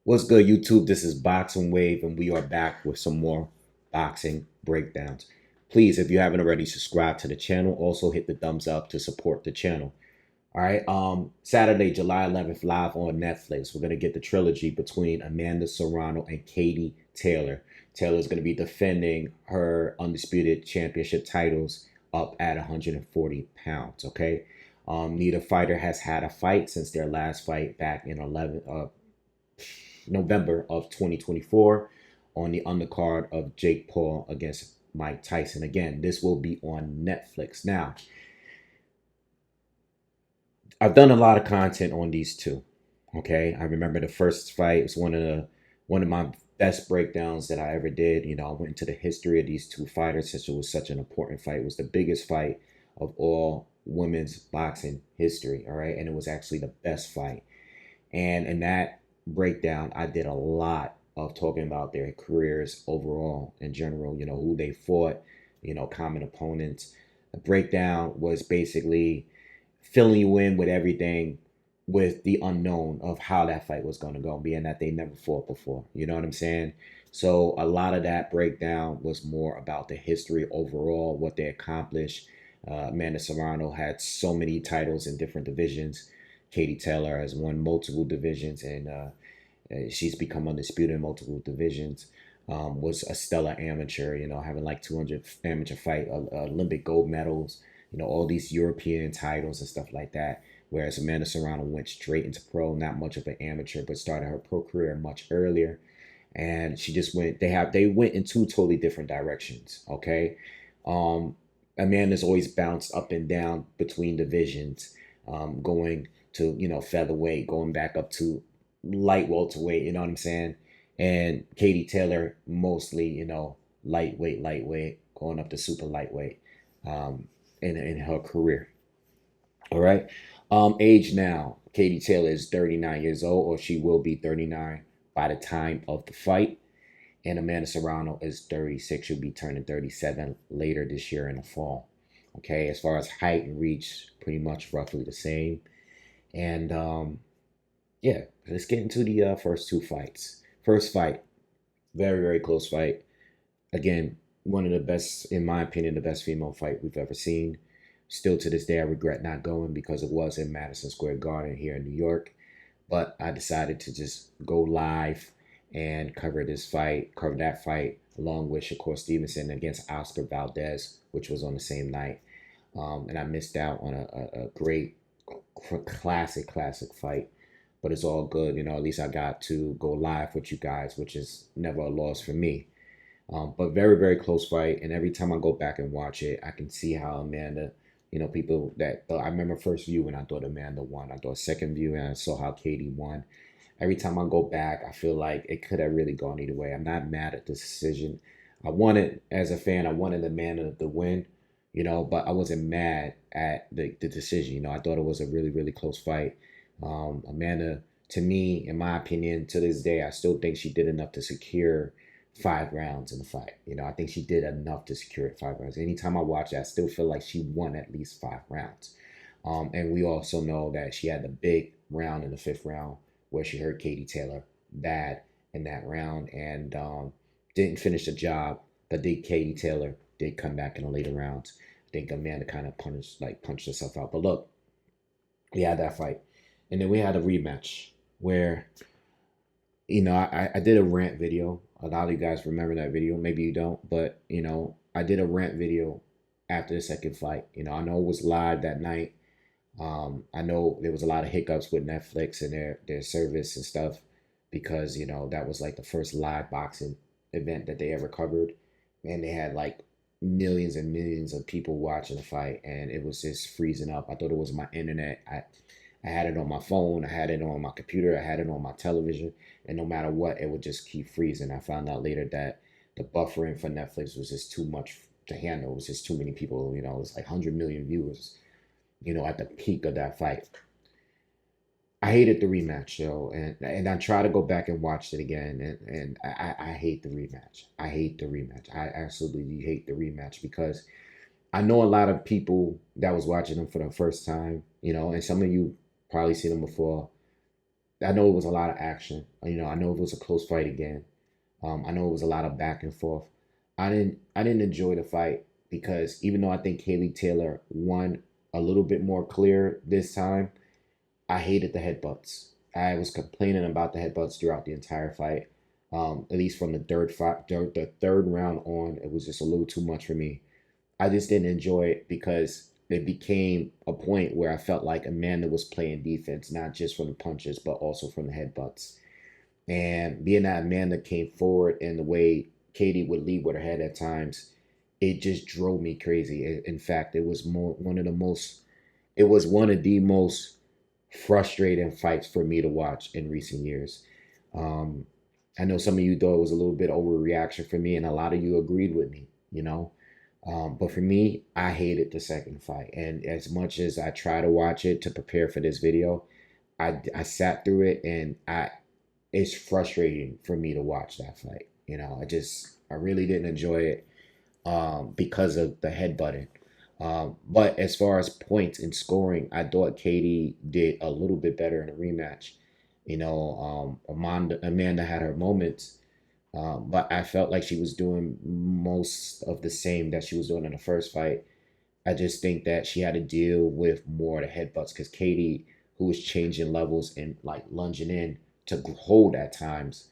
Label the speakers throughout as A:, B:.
A: What's good, YouTube? This is Boxingwave, and we are back with some more boxing breakdowns. Please, if you haven't already, subscribe to the channel. Also, hit the thumbs up to support the channel. All right. Saturday, July 11th, live on Netflix. We're gonna get the trilogy between Amanda Serrano and Katie Taylor. Taylor's gonna be defending her undisputed championship titles up at 140 pounds. Okay. Neither fighter has had a fight since their last fight back in November of 2024 on the undercard of Jake Paul against Mike Tyson. Again, this will be on Netflix. Now, I've done a lot of content on these two. Okay, I remember the first fight was one of my best breakdowns that I ever did. I went into the history of these two fighters since it was such an important fight. It was the biggest fight of all women's boxing history. All right, and it was actually the best fight. And in that breakdown, I did a lot of talking about their careers overall in general, who they fought, common opponents. The breakdown was basically filling you in with everything with the unknown of how that fight was going to go, being that they never fought before. You know what I'm saying? So a lot of that breakdown was more about the history overall, what they accomplished. Amanda Serrano had so many titles in different divisions. Katie Taylor has won multiple divisions, and she's become undisputed in multiple divisions. Was a stellar amateur, having like 200 amateur fight, Olympic gold medals, all these European titles and stuff like that. Whereas Amanda Serrano went straight into pro, not much of an amateur, but started her pro career much earlier. And she just went. They went in two totally different directions. Okay, um, Amanda's always bounced up and down between divisions, going to featherweight, going back up to light welterweight. You know what I'm saying? And Katie Taylor mostly lightweight, going up to super lightweight. In her career. All right. Age now. Katie Taylor is 39 years old, or she will be 39 by the time of the fight. And Amanda Serrano is 36. She'll be turning 37 later this year in the fall. Okay. As far as height and reach, pretty much roughly the same. And yeah, let's get into the first two fights. First fight, very, very close fight. Again, one of the best, in my opinion, the best female fight we've ever seen. Still to this day, I regret not going because it was in Madison Square Garden here in New York. But I decided to just go live and cover that fight, along with Shakur Stevenson against Oscar Valdez, which was on the same night. And I missed out on a great classic fight. But it's all good. At least I got to go live with you guys, which is never a loss for me. But very, very close fight. And every time I go back and watch it, I can see how Amanda, people that I remember first view when I thought Amanda won. I thought second view and I saw how Katie won. Every time I go back, I feel like it could have really gone either way. I'm not mad at the decision. As a fan, I wanted Amanda to win, but I wasn't mad at the decision. I thought it was a really, really close fight. Amanda, to me, in my opinion, to this day, I still think she did enough to secure 5 rounds in the fight. I think she did enough to secure it 5 rounds. Anytime I watch it, I still feel like she won at least 5 rounds. And we also know that she had the big round in the fifth round where she hurt Katie Taylor bad in that round and didn't finish the job. But Katie Taylor did come back in the later rounds. I think Amanda kind of punched herself out. But look, we had that fight. And then we had a rematch where, I did a rant video. A lot of you guys remember that video. Maybe you don't. But, I did a rant video after the second fight. I know it was live that night. I know there was a lot of hiccups with Netflix and their service and stuff because, that was like the first live boxing event that they ever covered. And they had like millions and millions of people watching the fight. And it was just freezing up. I thought it was my internet. I had it on my phone, I had it on my computer, I had it on my television, and no matter what, it would just keep freezing. I found out later that the buffering for Netflix was just too much to handle. It was just too many people, it was like 100 million viewers, at the peak of that fight. I hated the rematch, and I try to go back and watch it again, and I hate the rematch. I hate the rematch. I absolutely hate the rematch because I know a lot of people that was watching them for the first time, and some of you probably seen them before. I know it was a lot of action. I know it was a close fight again. I know it was a lot of back and forth. I didn't enjoy the fight because even though I think Haley Taylor won a little bit more clear this time, I hated the headbutts. I was complaining about the headbutts throughout the entire fight. At least from the third round on, it was just a little too much for me. I just didn't enjoy it because it became a point where I felt like Amanda was playing defense, not just from the punches, but also from the headbutts. And being that Amanda came forward and the way Katie would lead with her head at times, it just drove me crazy. In fact, it was one of the most frustrating fights for me to watch in recent years. Um, I know some of you thought it was a little bit overreaction for me, and a lot of you agreed with me, But for me, I hated the second fight. And as much as I try to watch it to prepare for this video, I sat through it and it's frustrating for me to watch that fight. I really didn't enjoy it because of the headbutting. But as far as points and scoring, I thought Katie did a little bit better in the rematch. Amanda had her moments, but I felt like she was doing most of the same that she was doing in the first fight. I just think that she had to deal with more of the headbutts because Katie, who was changing levels and like lunging in to hold at times,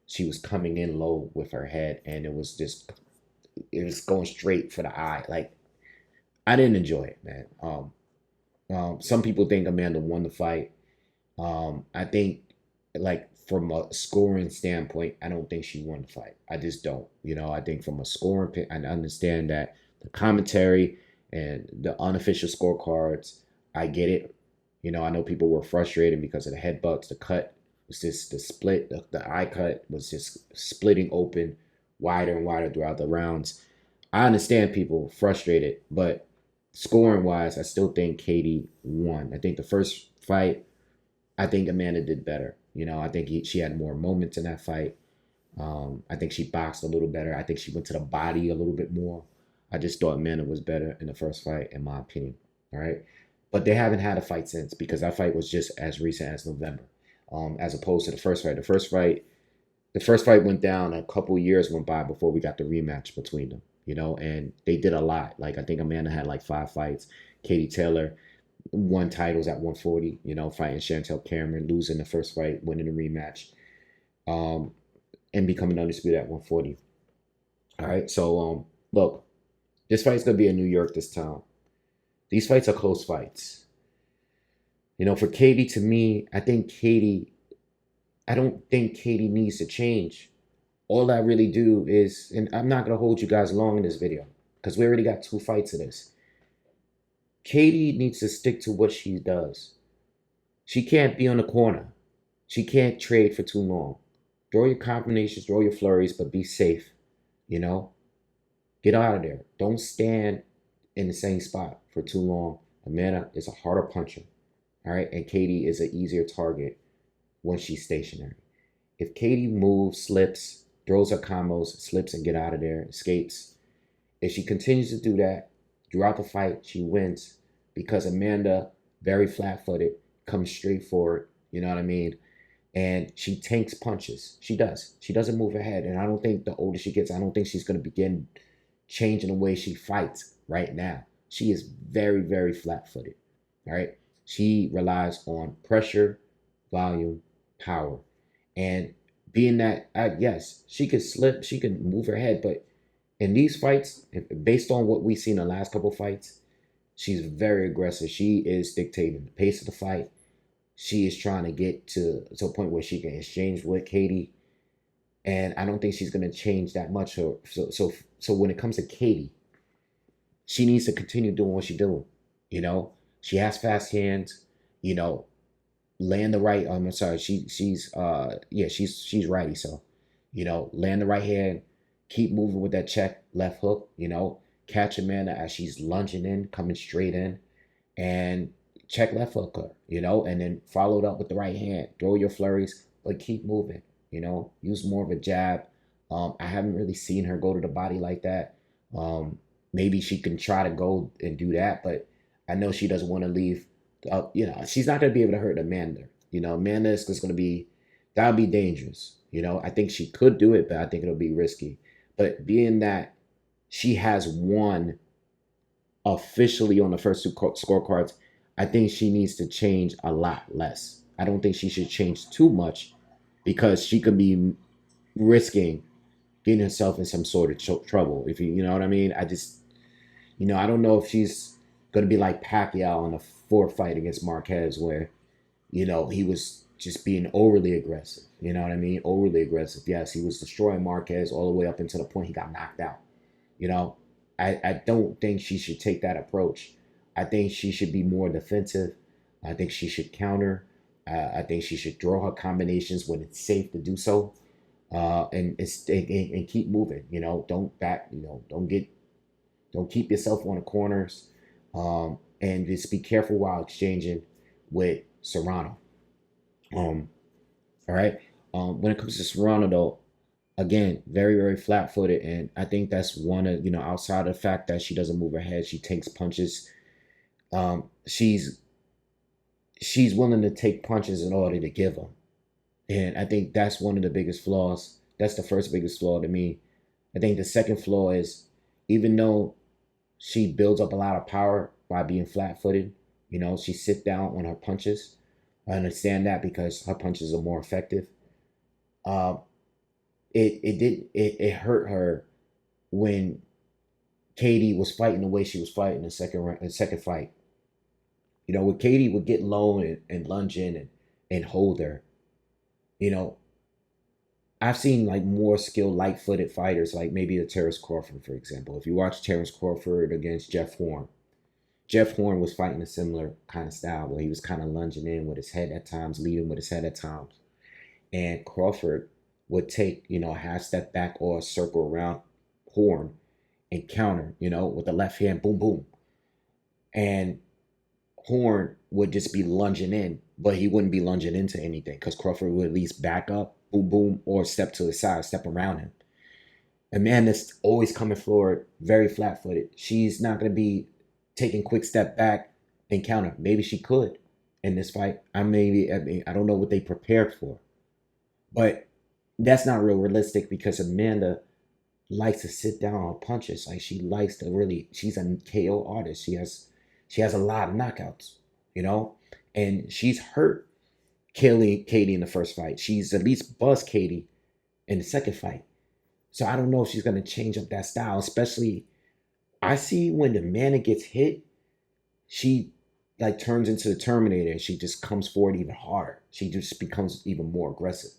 A: she was coming in low with her head, and it was going straight for the eye. Like I didn't enjoy it, man. Some people think Amanda won the fight. I think, like from a scoring standpoint, I don't think she won the fight. I just don't. I think from a scoring, I understand that the commentary and the unofficial scorecards, I get it. I know people were frustrated because of the headbutts, the cut was just the split, the eye cut was just splitting open wider and wider throughout the rounds. I understand people frustrated, but scoring wise, I still think Katie won. I think the first fight, I think Amanda did better. I think she had more moments in that fight. I think she boxed a little better. I think she went to the body a little bit more. I just thought Amanda was better in the first fight, in my opinion. All right. But they haven't had a fight since because that fight was just as recent as November, as opposed to the first fight. The first fight went down, a couple years went by before we got the rematch between them, and they did a lot. Like I think Amanda had like 5 fights. Katie Taylor won titles at 140, fighting Chantel Cameron, losing the first fight, winning the rematch, um, and becoming undisputed at 140. All right, so look, this fight's gonna be in New York this time. These fights are close fights. For Katie, to me, I don't think Katie needs to change. All I really do is, and I'm not gonna hold you guys long in this video because we already got 2 fights of this. Katie needs to stick to what she does. She can't be on the corner. She can't trade for too long. Throw your combinations, throw your flurries, but be safe. You know, get out of there. Don't stand in the same spot for too long. Amanda is a harder puncher. All right, and Katie is an easier target when she's stationary. If Katie moves, slips, throws her combos, slips and get out of there, escapes, if she continues to do that throughout the fight, she wins because Amanda, very flat-footed, comes straight forward. You know what I mean? And she tanks punches. She does. She doesn't move her head. And I don't think the older she gets, I don't think she's going to begin changing the way she fights right now. She is very, very flat-footed. All right? She relies on pressure, volume, power. And being that, yes, she can slip, she can move her head, but in these fights, based on what we've seen in the last couple of fights, she's very aggressive. She is dictating the pace of the fight. She is trying to get to a point where she can exchange with Katie. And I don't think she's going to change that much. So when it comes to Katie, she needs to continue doing what she's doing. You know, she has fast hands, you know, land the right. I'm sorry. She's righty. So, land the right hand, keep moving with that check left hook, catch Amanda as she's lunging in, coming straight in, and check left hook her, and then followed up with the right hand. Throw your flurries, but keep moving, use more of a jab. I haven't really seen her go to the body like that. Maybe she can try to go and do that, but I know she doesn't want to leave. She's not going to be able to hurt Amanda. Amanda is going to be, that'll be dangerous. I think she could do it, but I think it'll be risky. But being that she has won officially on the first two scorecards, I think she needs to change a lot less. I don't think she should change too much because she could be risking getting herself in some sort of trouble. If you know what I mean. I don't know if she's gonna be like Pacquiao in a fourth fight against Marquez, where he was just being overly aggressive. You know what I mean? Overly aggressive. Yes, he was destroying Marquez all the way up until the point he got knocked out. You know, I don't think she should take that approach. I think she should be more defensive. I think she should counter. I think she should draw her combinations when it's safe to do so, and keep moving. Don't back. Don't keep yourself on the corners, and just be careful while exchanging with Serrano. Um, all right. When it comes to Serrano, though, again, very, very flat footed. And I think that's one of, outside of the fact that she doesn't move her head, she takes punches. Um, she's she's willing to take punches in order to give them. And I think that's one of the biggest flaws. That's the first biggest flaw to me. I think the second flaw is, even though she builds up a lot of power by being flat footed, she sits down on her punches. I understand that because her punches are more effective. Um, it hurt her when Katie was fighting the way she was fighting the second fight. When Katie would get low and lunge in and hold her. You know, I've seen like more skilled light footed fighters, like maybe the Terrence Crawford, for example. If you watch Terrence Crawford against Jeff Horn was fighting a similar kind of style where he was kind of lunging in with his head at times, leading with his head at times. And Crawford would take, a half step back or a circle around Horn and counter, with the left hand, boom, boom. And Horn would just be lunging in, but he wouldn't be lunging into anything because Crawford would at least back up, boom, boom, or step to the side, step around him. Amanda's always coming forward, very flat footed. She's not going to be taking quick step back and counter. Maybe she could in this fight. I don't know what they prepared for, but that's not real realistic because Amanda likes to sit down on punches. Like she likes to really. She's a KO artist. She has a lot of knockouts, and she's hurt Katie in the first fight. She's at least buzzed Katie in the second fight. So I don't know if she's gonna change up that style, especially I see when the Amanda gets hit, she like turns into the Terminator and she just comes forward even harder. She just becomes even more aggressive.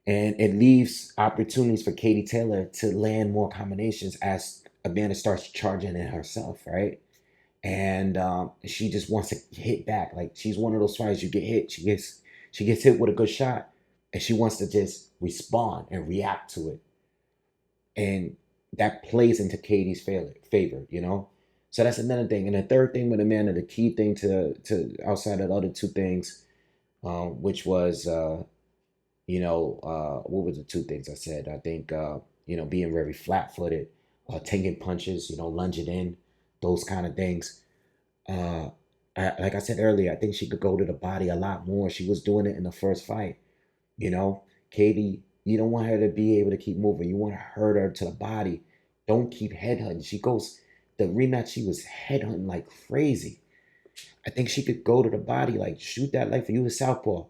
A: And it leaves opportunities for Katie Taylor to land more combinations as Amanda starts charging in herself, right? And she just wants to hit back. Like she's one of those fighters. You get hit, she gets hit with a good shot, and she wants to just respond and react to it, and that plays into Katie's favor. So that's another thing. And the third thing with Amanda, the key thing to outside of the other two things, which was what were the two things I said? I think being very flat footed, taking punches, lunging in, those kind of things. Uh, like I said earlier, I think she could go to the body a lot more. She was doing it in the first fight. You know, Katie, you don't want her to be able to keep moving. You want to hurt her to the body. Don't keep headhunting. The rematch, she was headhunting like crazy. I think she could go to the body, like shoot that like for you a southpaw.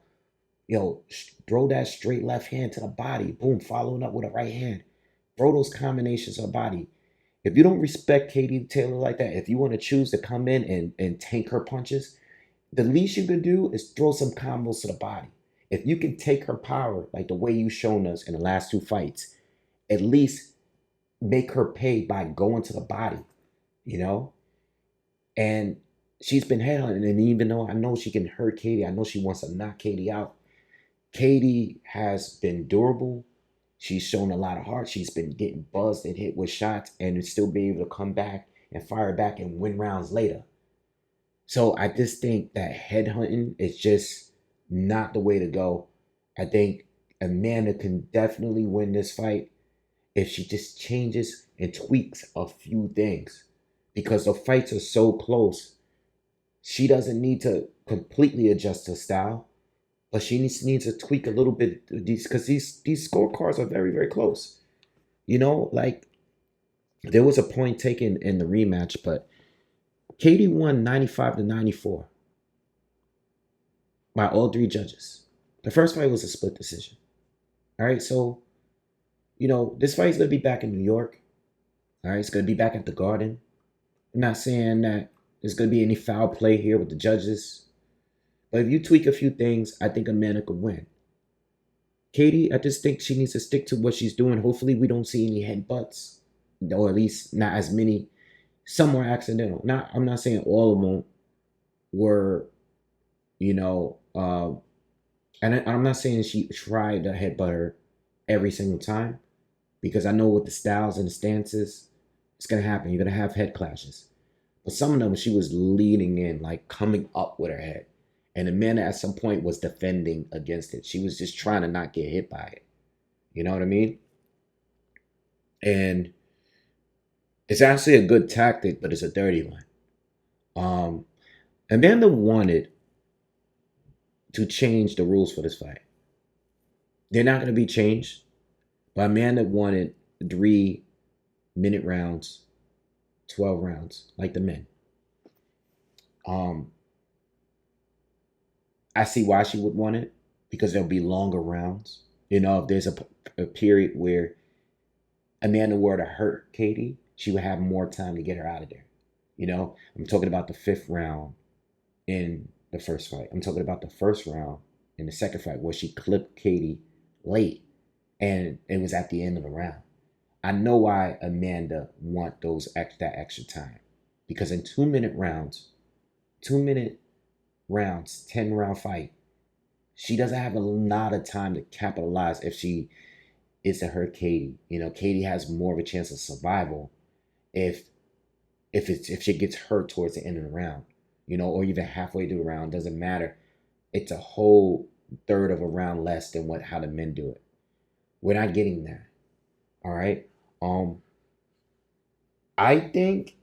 A: Throw that straight left hand to the body. Boom, following up with a right hand. Throw those combinations of body. If you don't respect Katie Taylor like that, if you want to choose to come in and tank her punches, the least you can do is throw some combos to the body. If you can take her power like the way you've shown us in the last two fights, at least make her pay by going to the body, you know? And she's been headhunting, and even though I know she can hurt Katie, I know she wants to knock Katie out. Katie has been durable. She's shown a lot of heart. She's been getting buzzed and hit with shots and still be able to come back and fire back and win rounds later. So I just think that headhunting is just not the way to go. I think Amanda can definitely win this fight if she just changes and tweaks a few things. Because the fights are so close, she doesn't need to completely adjust her style. but she needs to tweak a little bit these because these scorecards are very very close. You know, like there was a point taken in the rematch, but Katie won 95-94 by all three judges. The first fight was a split decision. All right, so this fight is gonna be back in New York. All right, it's gonna be back at the Garden. I'm not saying that there's gonna be any foul play here with the judges, but if you tweak a few things, I think Amanda could win. Katie, I just think she needs to stick to what she's doing. Hopefully, we don't see any headbutts, or at least not as many. Some were accidental. I'm not saying all of them were, you know, and I'm not saying she tried to headbutt her every single time, because I know with the styles and the stances, it's gonna happen. You're gonna have head clashes. But some of them, she was leaning in, like coming up with her head. And Amanda at some point was defending against it. She was just trying to not get hit by it. You know what I mean? And it's actually a good tactic, but it's a dirty one. Amanda wanted to change the rules for this fight. They're not going to be changed, but Amanda wanted 3-minute rounds, 12 rounds, like the men. I see why she would want it, because there'll be longer rounds. If there's a period where Amanda were to hurt Katie, she would have more time to get her out of there. I'm talking about the fifth round in the first fight. I'm talking about the first round in the second fight where she clipped Katie late and it was at the end of the round. I know why Amanda want that extra time, because in 2-minute rounds, 10-round fight, she doesn't have a lot of time to capitalize if she is to hurt Katie. Katie has more of a chance of survival if she gets hurt towards the end of the round, or even halfway through the round. Doesn't matter. It's a whole third of a round less than how the men do it. We're not getting that. All right. I think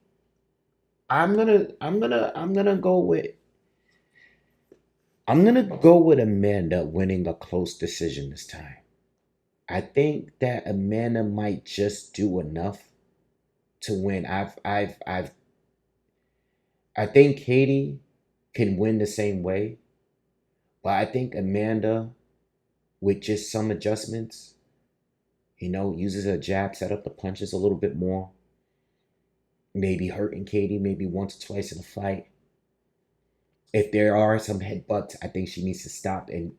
A: I'm gonna go with Amanda winning a close decision this time. I think that Amanda might just do enough to win. I think Katie can win the same way, but I think Amanda, with just some adjustments, uses her jab, set up the punches a little bit more, maybe hurting Katie maybe once or twice in the fight. If there are some headbutts, I think she needs to stop and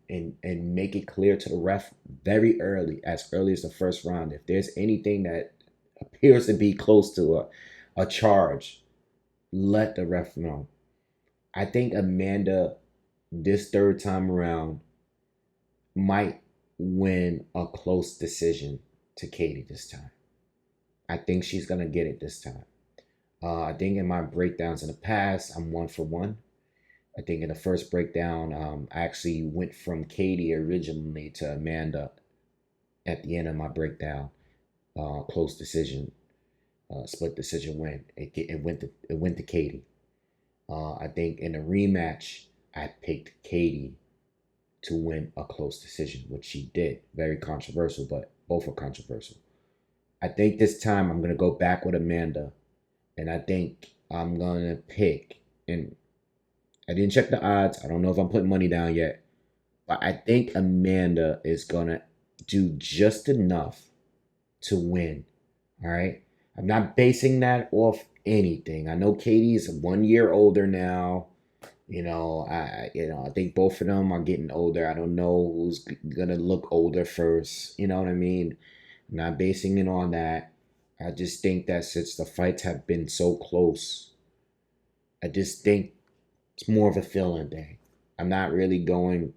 A: make it clear to the ref very early, as early as the first round. If there's anything that appears to be close to a charge, let the ref know. I think Amanda, this third time around, might win a close decision to Katie this time. I think she's going to get it this time. I think in my breakdowns in the past, I'm 1-for-1. I think in the first breakdown, I actually went from Katie originally to Amanda at the end of my breakdown. Close decision, split decision win. It went to Katie. I think in the rematch, I picked Katie to win a close decision, which she did. Very controversial, but both are controversial. I think this time I'm gonna go back with Amanda, and I think I'm gonna pick. And I didn't check the odds. I don't know if I'm putting money down yet, but I think Amanda is gonna do just enough to win. All right. I'm not basing that off anything. I know Katie's 1 year older now. I think both of them are getting older. I don't know who's gonna look older first. You know what I mean? I'm not basing it on that. I just think that since the fights have been so close, I just think it's more of a feeling thing. I'm not really going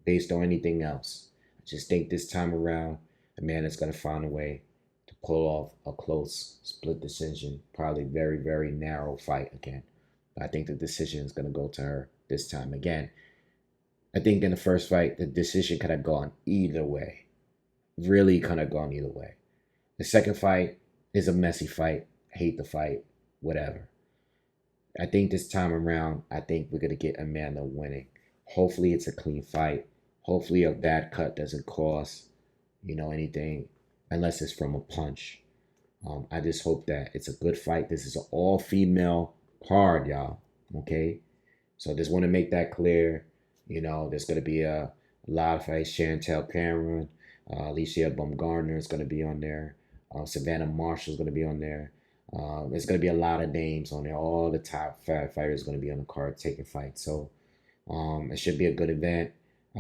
A: based on anything else. I just think this time around, Amanda's gonna find a way to pull off a close split decision. Probably very, very narrow fight again. I think the decision is going to go to her this time again. I think in the first fight, the decision could have gone either way. Really could have gone either way. The second fight is a messy fight. Hate the fight. Whatever. I think this time around, I think we're going to get Amanda winning. Hopefully it's a clean fight. Hopefully a bad cut doesn't cause, anything unless it's from a punch. I just hope that it's a good fight. This is an all-female card, y'all. Okay? So just want to make that clear. There's going to be a lot of fights. Chantel Cameron, Alicia Baumgartner is going to be on there. Savannah Marshall is going to be on there. There's going to be a lot of names on there. All the top fighters are going to be on the card taking fights. So it should be a good event.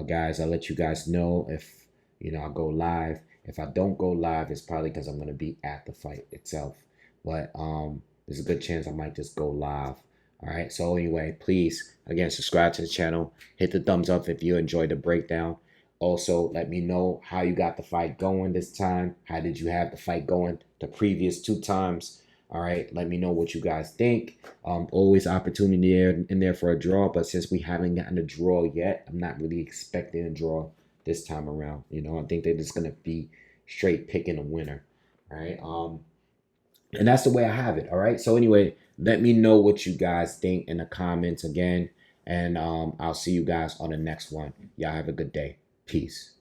A: Guys, I'll let you guys know if, I go live. If I don't go live, it's probably because I'm going to be at the fight itself. But there's a good chance I might just go live. All right. So anyway, please, again, subscribe to the channel. Hit the thumbs up if you enjoyed the breakdown. Also, let me know how you got the fight going this time. How did you have the fight going the previous 2 times? All right. Let me know what you guys think. Always opportunity in there for a draw. But since we haven't gotten a draw yet, I'm not really expecting a draw this time around. I think they're just going to be straight picking a winner. All right. And that's the way I have it. All right. So anyway, let me know what you guys think in the comments again. And I'll see you guys on the next one. Y'all have a good day. Peace.